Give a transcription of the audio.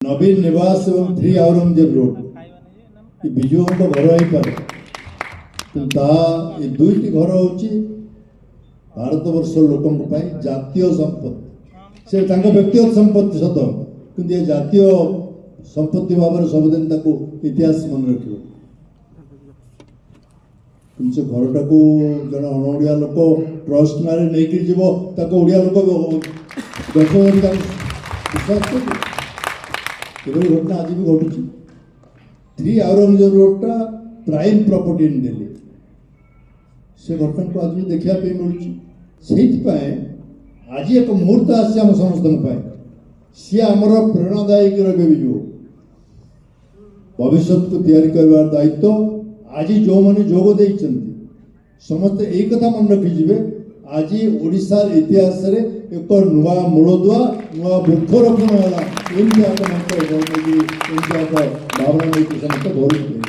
नवीन निवास एवं 3 औरंगजेब रोड ये विजु घर हो पारे ये दुईटी घर हूँ भारत वर्ष लोकों जातीय संपत्ति से व्यक्तिगत संपत्ति सत कि ये जातीय संपत्ति भाव में सबुदिन इतिहास मन रख से घरटा को जन अणओिया लोक ट्रस्ट ना नहीं जीव ओडिया लोक विश्वास कर घटना आज भी घटू 3 औरंगजेब रोडटा प्राइम प्रॉपर्टी इन दिल्ली से घटना को आज भी देखा मिलूँ आज एक मुहूर्त आम समस्त सी आमर प्रेरणादायक रे विजु भविष्य को तैयारी कर दायित्व आज जो मैंने जोग दे समस्त एक कथा मन रखिजे आज ओडिशा इतिहास रे एक नुआ मूलदुआ नुआ वृक्षरोपण है भावना नहीं समस्त घर